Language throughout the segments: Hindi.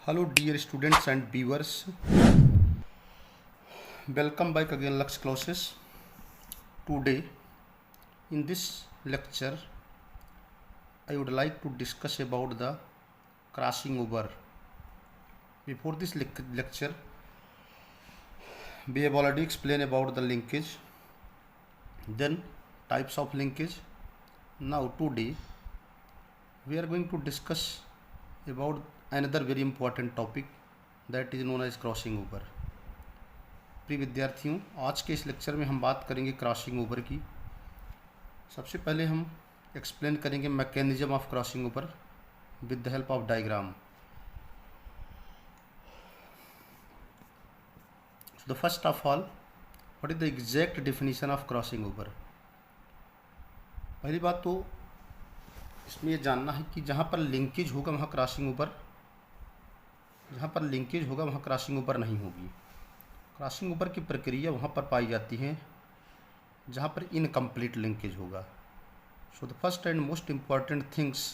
Hello dear students and viewers, welcome back again Lux classes. Today in this lecture I would like to discuss about the crossing over. Before this lecture we have already explained about the linkage, then types of linkage. Now today we are going to discuss about another very important topic that is known as crossing over. प्रिय विद्यार्थियों, आज के इस लेक्चर में हम बात करेंगे क्रॉसिंग ओवर की. सबसे पहले हम एक्सप्लेन करेंगे mechanism of crossing over with the help of diagram. So the first of all, what is the exact definition of crossing over. पहली बात तो इसमें यह जानना है कि जहाँ पर लिंकेज होगा वहाँ क्रॉसिंग ओवर, जहाँ पर लिंकेज होगा वहाँ क्रॉसिंग ओवर नहीं होगी. क्रॉसिंग ओवर की प्रक्रिया वहाँ पर पाई जाती है जहाँ पर इनकम्प्लीट लिंकेज होगा. So the first and most important things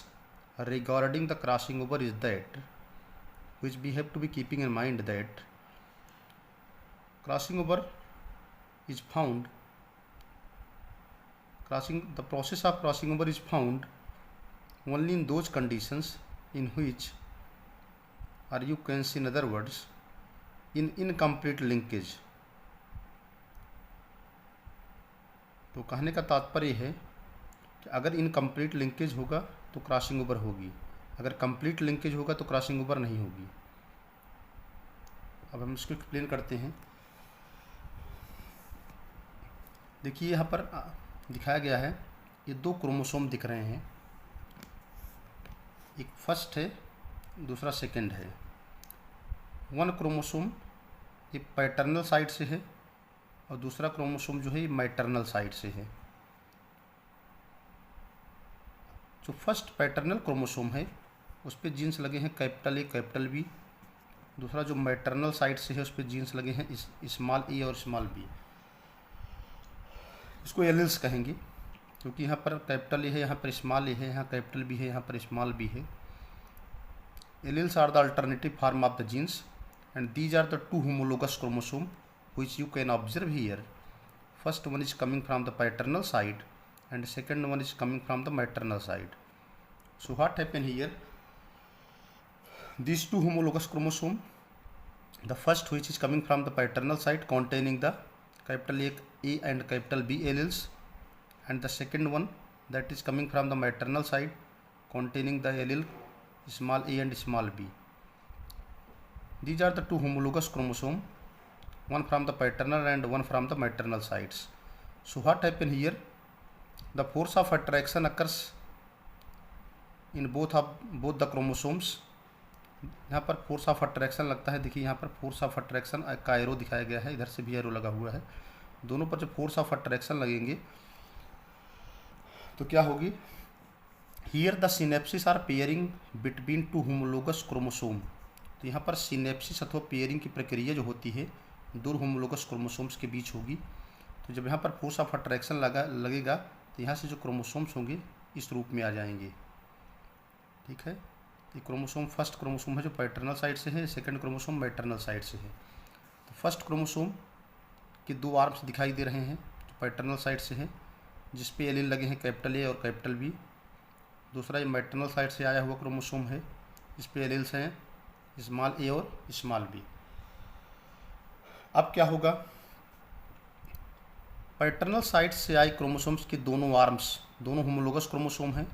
regarding the crossing over is that which we have to be keeping in mind that crossing over is found, the process of crossing over is found only in those conditions in which, or you can say in other words, in incomplete linkage. तो कहने का तात्पर्य है कि अगर इनकम्प्लीट लिंकेज होगा तो क्रॉसिंग ओवर होगी, अगर कंप्लीट लिंकेज होगा तो क्रॉसिंग ओवर नहीं होगी. अब हम इसको एक्सप्लेन करते हैं. देखिए यहाँ पर दिखाया गया है, ये दो क्रोमोसोम दिख रहे हैं, एक फर्स्ट है दूसरा सेकंड है. वन क्रोमोसोम ये पैटर्नल साइड से है और दूसरा क्रोमोसोम जो है ये मैटरनल साइड से है. जो फर्स्ट पैटर्नल क्रोमोसोम है उस पर जीन्स लगे हैं कैपिटल ए कैपिटल बी. दूसरा जो मैटरनल साइड से है उस पर जीन्स लगे हैं स्मॉल ए और स्मॉल बी. इसको एलिल्स कहेंगे क्योंकि यहाँ पर कैपिटल ए है, यहाँ पर स्मॉल ए है, यहाँ कैपिटल बी है, यहाँ पर स्मॉल बी है. Alleles are the alternative form of the genes and these are the two homologous chromosome which you can observe here. First one is coming from the paternal side and second one is coming from the maternal side. So what happen here, these two homologous chromosome, the first which is coming from the paternal side containing the capital A and capital B alleles, and the second one that is coming from the maternal side containing the allele small a and small b. These are the two homologous chromosome, one from the paternal and one from the maternal sides. So what happen here, the force of attraction occurs in both the chromosomes. यहाँ पर फोर्स ऑफ अट्रैक्शन लगता है. देखिए यहाँ पर फोर्स ऑफ अट्रैक्शन का एरो दिखाया गया है, इधर से भी एरो लगा हुआ है. दोनों पर जब फोर्स ऑफ अट्रैक्शन लगेंगे तो क्या होगी, here the synapsis or pairing between two homologous chromosome. तो यहाँ पर सिनेप्सिस अथवा पेयरिंग की प्रक्रिया जो होती है दो होमोलोगस क्रोमोसोम्स के बीच होगी. तो जब यहाँ पर फोर्स ऑफ अट्रैक्शन लगेगा तो यहाँ से जो क्रोमोसोम्स होंगे इस रूप में आ जाएंगे. ठीक है, ये क्रोमोसोम फर्स्ट क्रोमोसोम है जो पैटर्नल साइड से है, सेकंड क्रोमोसोम मैटरनल साइड से है. तो फर्स्ट क्रोमोसोम के दो आर्म्स दिखाई दे रहे हैं जो पैटर्नल साइड से है, जिस पे एलील लगे हैं कैपिटल ए और कैपिटल बी. दूसरा ये मैटरनल साइड से आया हुआ क्रोमोसोम है, इस पे एलील्स हैं स्मॉल ए और स्मॉल बी. अब क्या होगा, पैटर्नल साइड से आए क्रोमोसोम्स के दोनों आर्म्स दोनों होमोलोगस क्रोमोसोम हैं.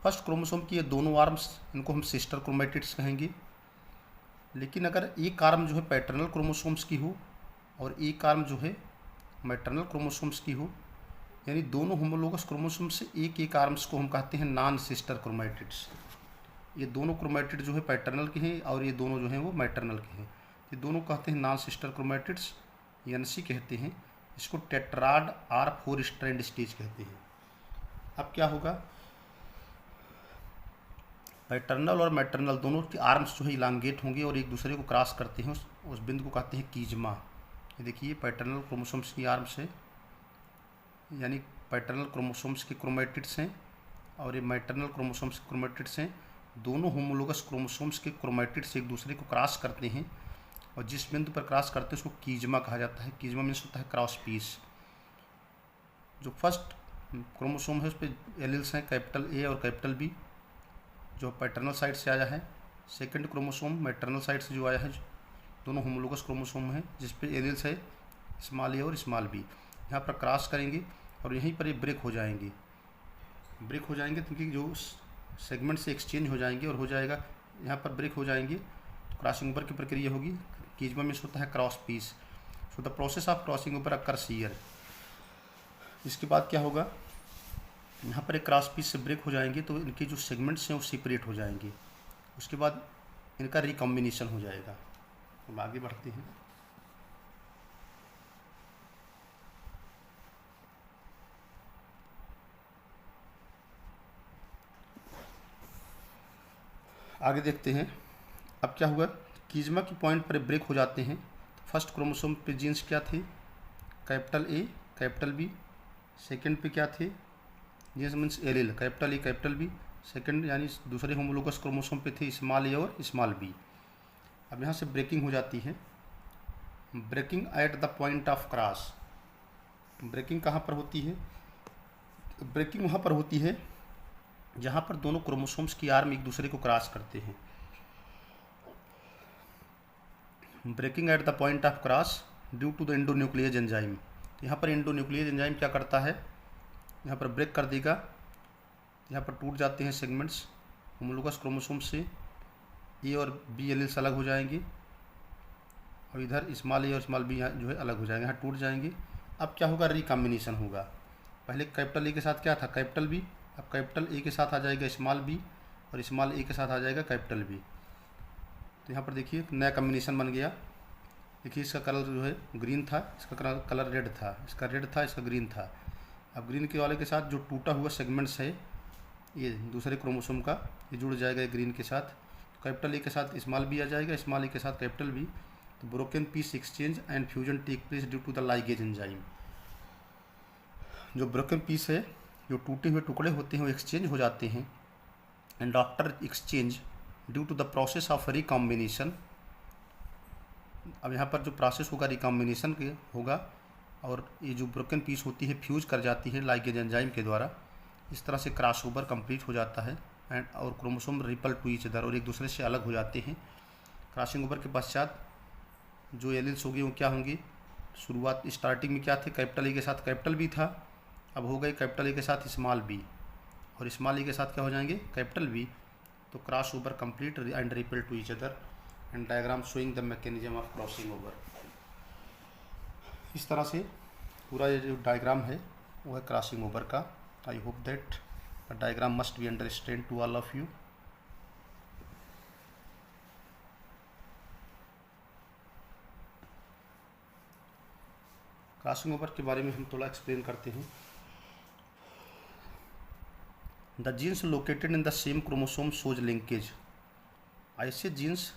फर्स्ट क्रोमोसोम की ये दोनों आर्म्स, इनको हम सिस्टर क्रोमेटिड्स कहेंगे. लेकिन अगर एक आर्म जो है पैटर्नल क्रोमोसोम्स की हो और एक आर्म जो है मैटरनल क्रोमोसोम्स की हो, यानी दोनों होमोलोगस क्रोमोसोम से एक एक आर्म्स को हम कहते हैं नॉन सिस्टर क्रोमेटिड्स. ये दोनों क्रोमेटिड जो है पैटर्नल के हैं और ये दोनों जो हैं वो मैटरनल के हैं. ये दोनों कहते हैं नॉन सिस्टर क्रोमेटिड्स, एनसी कहते हैं. इसको टेट्राड आर 4 स्ट्रैंड स्टेज कहते हैं. अब क्या होगा, पैटर्नल और मैटरनल दोनों के आर्म्स जो है इलांगेट होंगे और एक दूसरे को क्रॉस करते हैं, उस बिंदु को कहते हैं कीजमा. ये देखिए पैटर्नल क्रोमोसोम्स की आर्म्स है, यानी पैटर्नल क्रोमोसोम्स के क्रोमेटिड्स हैं और ये मैटरनल क्रोमोसोम्स के क्रोमेटिड्स हैं. दोनों होमोलोगस क्रोमोसोम्स के क्रोमैटिड से एक दूसरे को क्रॉस करते हैं, और जिस बिंदु पर क्रॉस करते हैं उसको कीजमा कहा जाता है। कीजमा मीन्स होता है क्रॉस पीस। जो फर्स्ट क्रोमोसोम है उस पर एलील्स हैं कैपिटल ए और कैपिटल बी, जो पैटर्नल साइड से आया है। सेकंड क्रोमोसोम मैटर्नल साइड से जो आया है, दोनों होमोलोगस क्रोमोसोम हैं जिस पे एलील्स है स्मॉल ए और स्मॉल बी। यहाँ पर क्रॉस करेंगे और यहीं पर ये ब्रेक हो जाएंगे। क्योंकि जो सेगमेंट से एक्सचेंज हो जाएंगे और हो जाएगा, यहाँ पर ब्रेक हो जाएंगे तो क्रॉसिंग ओवर की प्रक्रिया होगी। कीजमा मीन्स होता है cross piece. So the process of crossing over occurs here. इसके बाद क्या होगा, यहाँ पर एक क्रॉस पीस से ब्रेक हो जाएंगे तो इनके जो सेगमेंट्स हैं वो सेपरेट हो जाएंगे। उसके बाद इनका रिकॉम्बिनेशन हो जाएगा। अब आगे बढ़ते हैं। आगे देखते हैं। अब क्या हुआ, कीजमा की पॉइंट पर ब्रेक हो जाते हैं। फर्स्ट क्रोमोसोम पे जीन्स क्या थे, capital A capital B. Second पे क्या थे, genes means allele, capital A capital B. Second यानी दूसरे होमोलोगस क्रोमोसोम पे थे स्मॉल ए और स्मॉल बी। अब यहाँ से ब्रेकिंग हो जाती है। Breaking at the point of cross. Breaking कहाँ पर होती है, ब्रेकिंग वहाँ पर होती है जहाँ पर दोनों क्रोमोसोम्स की आर्म एक दूसरे को क्रॉस करते हैं। Breaking at the point of cross due to the endonuclease enzyme. यहाँ पर एंडोन्यूक्लियस एंजाइम क्या करता है, यहाँ पर ब्रेक कर देगा। यहाँ पर टूट जाते हैं सेगमेंट्स होमोलोगस क्रोमोसोम से, ए और बी एलील्स अलग हो जाएंगे और इधर स्मॉल ए और स्मॉल बी जो है अलग हो जाएंगे, यहाँ टूट जाएंगे। अब क्या होगा, रिकॉम्बिनेशन होगा। पहले कैपिटल ए के साथ क्या था, कैपिटल बी। अब कैपिटल ए के साथ आ जाएगा स्मॉल बी और स्मॉल ए के साथ आ जाएगा कैपिटल बी। तो यहाँ पर देखिए नया कॉम्बिनेशन बन गया। देखिए इसका कलर जो है ग्रीन था, इसका कलर रेड था, इसका रेड था, इसका ग्रीन था। अब ग्रीन के वाले के साथ जो टूटा हुआ सेगमेंट्स है ये दूसरे क्रोमोसोम का, ये जुड़ जाएगा ग्रीन के साथ। कैपिटल ए के साथ स्मॉल बी आ जाएगा, स्मॉल ए के साथ कैपिटल बी। तो broken piece exchange and fusion take place due to the ligase enzyme. जो ब्रोकन पीस है, जो टूटे हुए टुकड़े होते हैं वो एक्सचेंज हो जाते हैं। And after exchange due to the process of recombination. अब यहाँ पर जो प्रोसेस होगा रिकॉम्बिनेशन के होगा और ये जो ब्रोकन पीस होती है फ्यूज कर जाती है लाइगेज एंजाइम के द्वारा। इस तरह से क्रॉस ओवर कंप्लीट हो जाता है एंड और chromosome repel to each other और एक दूसरे से अलग हो जाते हैं। क्रॉसिंग ओवर के पश्चात जो एलील्स होंगे वो क्या होंगे, शुरुआत स्टार्टिंग में क्या थे, कैपिटल ए के साथ कैपिटल बी था, अब हो गए कैपिटल ए के साथ स्मॉल बी और स्मॉल ए के साथ क्या हो जाएंगे, कैपिटल बी। तो cross over complete and repel to each other and diagram showing the mechanism of crossing over. इस तरह से पूरा ये जो डायग्राम है वो है क्रॉसिंग ओवर का। I hope that the diagram must be understand to all of you. Crossing over के बारे में हम थोड़ा एक्सप्लेन करते हैं। The genes located in the same chromosome shows linkage. ऐसे जीन्स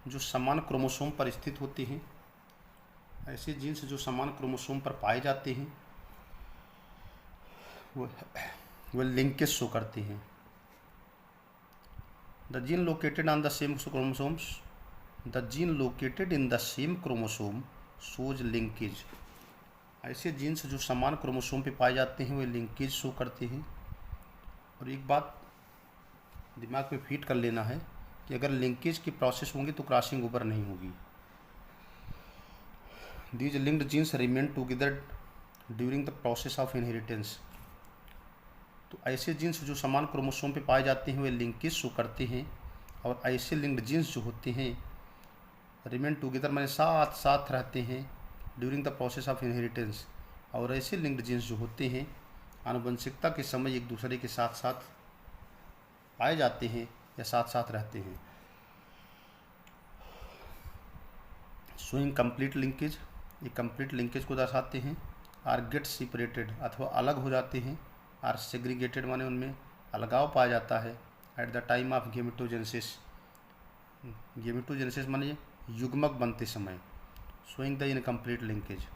जो समान क्रोमोसोम पर स्थित होते हैं, ऐसे जीन्स जो समान क्रोमोसोम पर पाए जाते हैं वो लिंकेज शो करते हैं। The gene located on the same chromosomes, the gene located in the same chromosome shows linkage. ऐसे जीन्स जो समान क्रोमोसोम पे पाए जाते हैं वे लिंकेज शो करते हैं। और एक बात दिमाग में फीड कर लेना है कि अगर लिंकेज की प्रोसेस होंगी तो क्रॉसिंग ओवर नहीं होगी। These linked genes remain together during the process of inheritance. तो ऐसे जीन्स जो समान क्रोमोसोम पे पाए जाते हैं वे लिंकेज शो करते हैं और ऐसे लिंक्ड जीन्स जो होते हैं रिमेन टुगेदर माने साथ साथ रहते हैं during the process of inheritance. और ऐसे लिंक्ड जीन्स जो होते हैं आनुवंशिकता के समय एक दूसरे के साथ साथ पाए जाते हैं या साथ साथ रहते हैं। शोइंग कंप्लीट लिंकेज, ये कंप्लीट लिंकेज को दर्शाते हैं। आर गेट सेपरेटेड अथवा अलग हो जाते हैं। आर सेग्रीगेटेड माने उनमें अलगाव पाया जाता है at the time of gametogenesis. Gametogenesis माने युग्मक बनते समय। शोइंग द इनकम्प्लीट लिंकेज,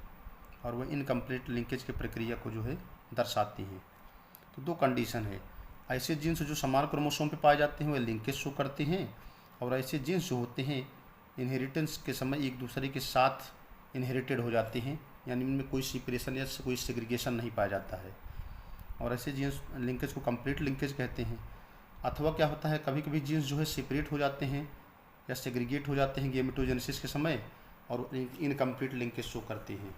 और वह इनकम्प्लीट लिंकेज की प्रक्रिया को जो है दर्शाती हैं। तो दो कंडीशन है, ऐसे जीन्स जो समान क्रोमोसोम पे पाए जाते हैं वे लिंकेज शो करते हैं, और ऐसे जीन्स जो होते हैं इनहेरिटेंस के समय एक दूसरे के साथ इनहेरिटेड हो जाते हैं, यानी इनमें कोई सेपरेशन या कोई सेग्रीगेशन नहीं पाया जाता है, और ऐसे जीन्स लिंकेज को कंप्लीट लिंकेज कहते हैं। अथवा क्या होता है, कभी कभी जीन्स जो है सेपरेट हो जाते हैं या सेग्रीगेट हो जाते हैं गेमेटोजेनेसिस के समय, और इनकम्प्लीट लिंकेज शो करते हैं।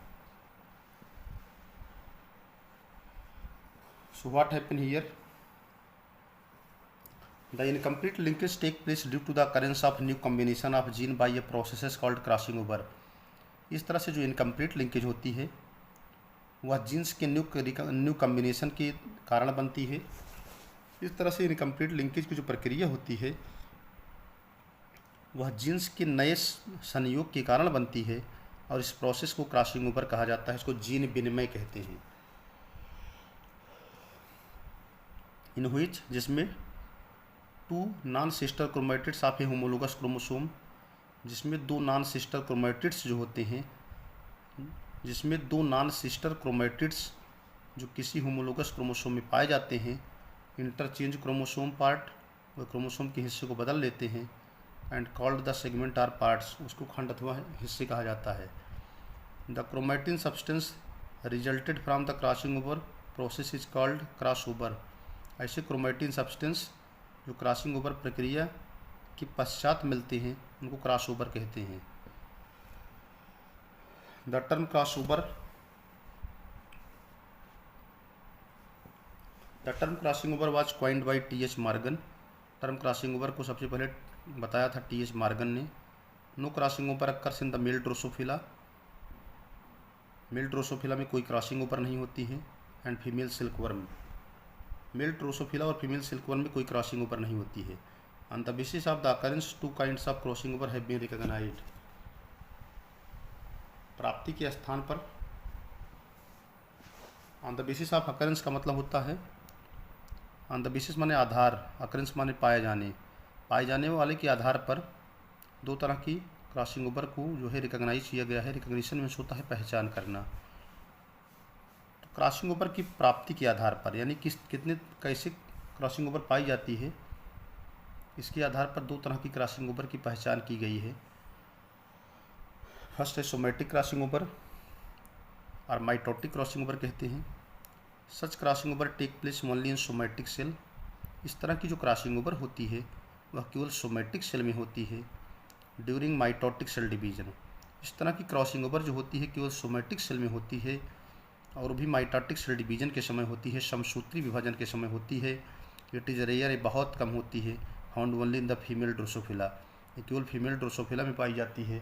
So what happen here, the incomplete linkage take place due to the occurrence of new combination of gene by a process called crossing over. इस तरह से जो इनकम्प्लीट लिंकेज होती है वह जीन्स के न्यू कॉम्बिनेशन के कारण बनती है। इस तरह से इनकम्प्लीट लिंकेज की जो प्रक्रिया होती है वह जीन्स के नए संयोग के कारण बनती है, और इस प्रोसेस को क्रॉसिंग ओवर कहा जाता है। इसको जीन विनिमय कहते हैं। इन व्हिच, जिसमें two non sister chromatids of a homologous chromosome, जिसमें दो नॉन सिस्टर क्रोमैटिड्स जो होते हैं, जिसमें दो नॉन सिस्टर क्रोमैटिड्स जो किसी होमोलोगस क्रोमोसोम में पाए जाते हैं, इंटरचेंज क्रोमोसोम पार्ट, वह क्रोमोसोम के हिस्से को बदल लेते हैं, and called the segment or parts, उसको खंड अथवा हिस्से कहा जाता है। The chromatin substance resulted from the crossing over process is called cross over. ऐसे क्रोमैटिन सब्सटेंस जो क्रॉसिंग ओवर प्रक्रिया के पश्चात मिलते हैं उनको क्रॉस ओवर कहते हैं। The term cross over, the term crossing over was coined by T H. Morgan. Term crossing over को सबसे पहले बताया था टी.एच. मॉर्गन ने। No crossing over occurs in the male drosophila, male drosophila में कोई क्रॉसिंग ओवर नहीं होती है, and female silkworm, male drosophila और फीमेल सिल्कवर्म में कोई क्रॉसिंग ओवर नहीं होती है। On the basis of the occurrence two kinds of crossing over have been recognised. प्राप्ति के स्थान पर, on the basis of occurrence का मतलब होता है, ऑन द बेसिस माने आधार, अकरेंस माने पाए जाने वाले के आधार पर दो तरह की क्रॉसिंग ओवर को जो है रिकॉग्नाइज किया गया है। रिकॉग्निशन में होता है पहचान करना। तो क्रॉसिंग ओवर की प्राप्ति के आधार पर, यानी कितने कैसे क्रॉसिंग ओवर पाई जाती है, इसके आधार पर दो तरह की क्रॉसिंग ओवर की पहचान की गई है। फर्स्ट है सोमैटिक क्रॉसिंग ओवर, और माइटोटिक क्रॉसिंग ओवर कहते हैं। Such crossing over take place only in somatic cell. इस तरह की जो क्रॉसिंग ओवर होती है वह केवल सोमैटिक सेल में होती है ड्यूरिंग माइटोटिक सेल डिवीजन। इस तरह की क्रॉसिंग ओवर जो होती है केवल सोमैटिक सेल में होती है, और भी माइटोटिक सेल डिवीजन के समय होती है, समसूत्री विभाजन के समय होती है। इट इज़ रेयर, बहुत कम होती है। Found only in the female drosophila, ये केवल फीमेल ड्रोसोफिला में पाई जाती है।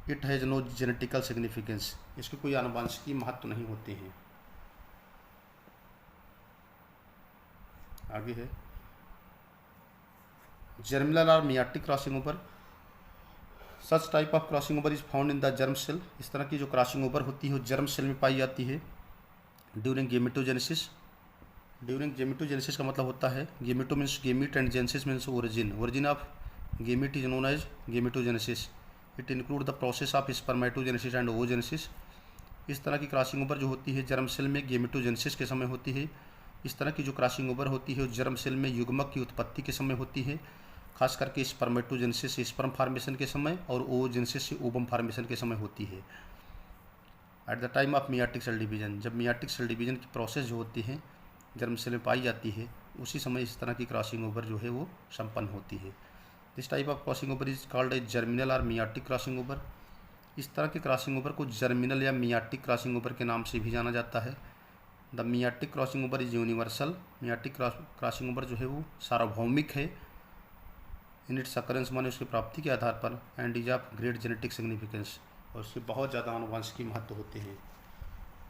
It has no genetical significance, इसके कोई आनुवंशिकी महत्व नहीं होते हैं। आगे है जर्मिनल और meiotic crossing over. Such type of crossing over is found in the germ cell. इस तरह की जो क्रॉसिंग ओवर होती है वो जर्म सेल में पाई जाती है ड्यूरिंग गेमेटोजेनेसिस। ड्यूरिंग गेमेटोजेनेसिस का मतलब होता है, gameto means gamete and genesis means origin, origin of gamete is known as gametogenesis. It include the process of spermatogenesis and oogenesis. इस तरह की क्रॉसिंग ओवर जो होती है जर्म सेल में गेमेटोजेनेसिस के समय होती है। इस तरह की जो क्रॉसिंग ओवर होती है वो जर्म सेल में युग्मक की उत्पत्ति के समय होती है, खास करके स्पर्मेटोजेनेसिस से स्पर्म फार्मेशन के समय और ओवोजेनेसिस से ओवम फार्मेशन के समय होती है। At the time of meiotic cell division, जब मियाटिक सेल डिवीजन की प्रोसेस जो होती है जर्म सेल में पाई जाती है, उसी समय इस तरह की क्रॉसिंग ओवर जो है वो संपन्न होती है। This type of crossing over is called a germinal और मियाटिक क्रॉसिंग ओवर। इस तरह के क्रॉसिंग ओवर को जर्मिनल या मियाटिक क्रॉसिंग ओवर के नाम से भी जाना जाता है। The meiotic crossing over is universal. Meiotic crossing over जो है वो सार्वभौमिक है इन इट्स अकरेंस, माने उसकी प्राप्ति के आधार पर, and is of great genetic significance, और उसके बहुत ज़्यादा आनुवंशिकी महत्व होते हैं।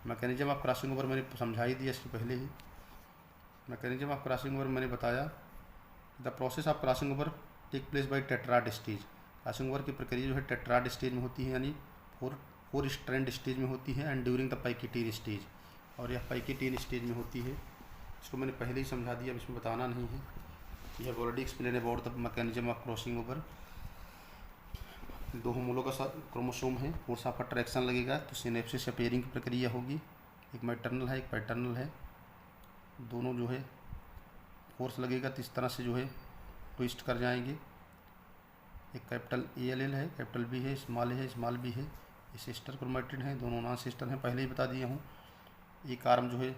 मैकेनिज्म ऑफ क्रॉसिंग ओवर मैंने समझा ही दिया इसके पहले ही। मैकेनिज्म ऑफ क्रॉसिंग ओवर मैंने बताया, the process of crossing over take place by tetrad stage. Crossing over की प्रक्रिया जो है टेट्राड स्टेज में होती है, यानी फोर स्ट्रैंड स्टेज में होती है, एंड ड्यूरिंग द पाइकेटीन स्टेज, और यह पाइकेटीन स्टेज में होती है। इसको मैंने पहले ही समझा दिया, अब इसमें बताना नहीं है। यह have already explain about the mechanism of crossing over. दो होमोलोगस क्रोमोसोम है, फोर्स ऑफ अट्रैक्शन लगेगा तो सिनेप्सिस या पेयरिंग की प्रक्रिया होगी। एक मैटरनल है एक पैटर्नल है, दोनों जो है फोर्स लगेगा तो इस तरह से जो है ट्विस्ट कर जाएंगे। एक कैपिटल ALL है, कैपिटल B है, स्मॉल B है, ये सिस्टर क्रोमेटिड हैं, दोनों नॉन सिस्टर हैं, पहले ही बता दिया हूँ। एक आर्म जो है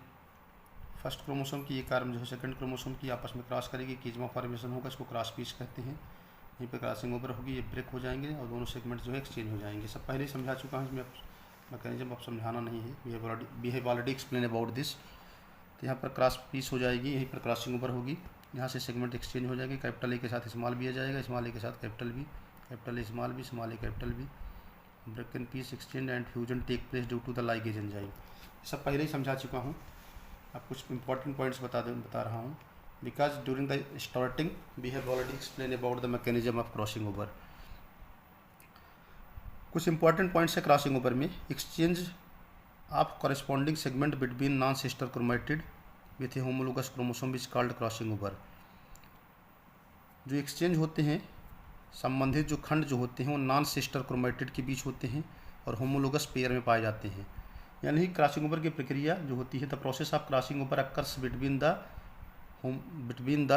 फर्स्ट क्रोमोसोम की, एक आर्म जो है सेकंड क्रोमोसोम की आपस में क्रॉस करेगी, कीजमा फॉर्मेशन होगा, इसको क्रॉस पीस कहते हैं। यहीं पे क्रॉसिंग ओवर होगी, ये ब्रेक हो जाएंगे और दोनों सेगमेंट जो है एक्सचेंज हो जाएंगे। सब पहले ही समझा चुका हूँ, इसमें मैकेनिज्म अब समझाना नहीं है, we have already explain about this. तो यहाँ पर क्रॉस पीस हो जाएगी, यहीं पर क्रॉसिंग ओवर होगी, यहाँ से सेगमेंट एक्सचेंज हो जाएगी। कैपिटल ए के साथ स्मॉल बी आ जाएगा, स्मॉल ए के साथ capital B, capital A small B capital B, break and piece exchange and fusion take place due to the ligase enzyme. सब पहले ही समझा चुका हूँ, अब कुछ इंपॉर्टेंट पॉइंट्स बता रहा हूँ। Because during the starting we have already explain about the mechanism of crossing over. कुछ इंपॉर्टेंट पॉइंट्स है क्रॉसिंग ओवर में। Exchange of corresponding segment between non sister chromatid with a homologous chromosome is called crossing over. जो एक्सचेंज होते हैं, संबंधित जो खंड जो होते हैं वो नॉन सिस्टर क्रोमेटिड के बीच होते हैं और होमोलोगस पेयर में पाए जाते हैं। यानी क्रॉसिंग ओवर की प्रक्रिया जो होती है, the process of crossing over occurs between the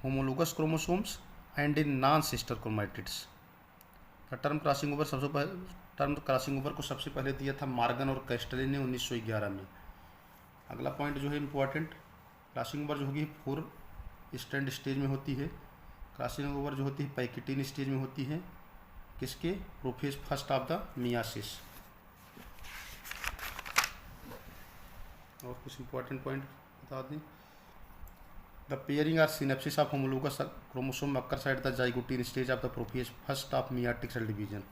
homologous chromosomes and in non sister chromatids. Term crossing over को सबसे पहले दिया था मॉर्गन और कैस्टले ने 1911 में। अगला पॉइंट जो है इम्पोर्टेंट, क्रॉसिंग ओवर जो होगी 4 स्टैंड स्टेज में होती है। क्रॉसिंग ओवर जो होती है पैकेटिन स्टेज में होती है, किसके? Prophase first of the meiosis. और कुछ इंपॉर्टेंट पॉइंट बता दें, the pairing or synapsis of homologous chromosome occurs at the zygotene stage of the prophase first of meiotic cell division.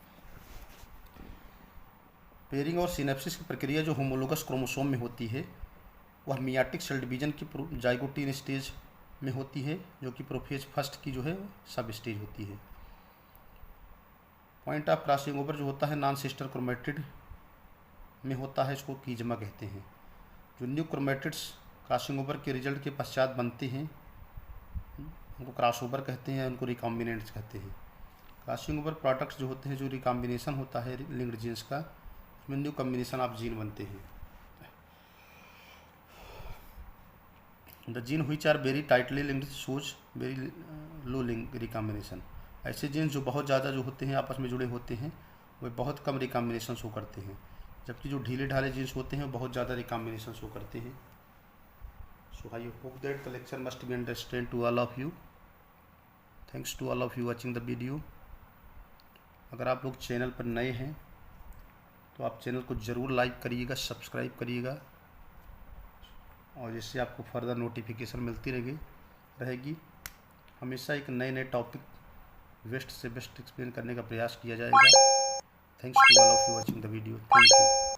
Pairing और सिनेप्सिस की प्रक्रिया जो होमोलोगस क्रोमोसोम में होती है वह मियाटिक सेल डिवीजन की जाइगोटीन स्टेज में होती है, जो कि प्रोफेज फर्स्ट की जो है सब स्टेज होती है। पॉइंट ऑफ क्रॉसिंग ओवर जो होता है नॉन सिस्टर क्रोमेटिड में होता है, इसको कीजमा कहते हैं। जो न्यू क्रोमेटिड्स क्रॉसिंग ओवर के रिजल्ट के पश्चात बनते हैं उनको क्रॉस ओवर कहते हैं, उनको रिकॉम्बिनेंट्स कहते हैं। क्रॉसिंग ओवर प्रोडक्ट्स जो होते हैं, जो रिकॉम्बिनेशन होता है लिंक्ड जीन्स का, उसमें न्यू कॉम्बिनेशन ऑफ जीन बनते हैं। The gene which are very tightly linked shows very low link recombination. ऐसे जीन्स जो बहुत ज़्यादा जो होते हैं आपस में जुड़े होते हैं वे बहुत कम रिकॉम्बिनेशन शो करते हैं, जबकि जो ढीले ढाले जीन्स होते हैं वो बहुत ज़्यादा रिकॉम्बिनेशन शो करते हैं। So I hope that the lecture must be understood to all of you. Thanks to all of you watching the video. अगर आप लोग चैनल पर नए हैं तो आप चैनल को ज़रूर लाइक करिएगा, सब्सक्राइब करिएगा, और जिससे आपको फर्दर नोटिफिकेशन मिलती रहेगी। हमेशा एक नए टॉपिक बेस्ट से बेस्ट एक्सप्लेन करने का प्रयास किया जाएगा। Thanks to all of you watching the video. Thank you.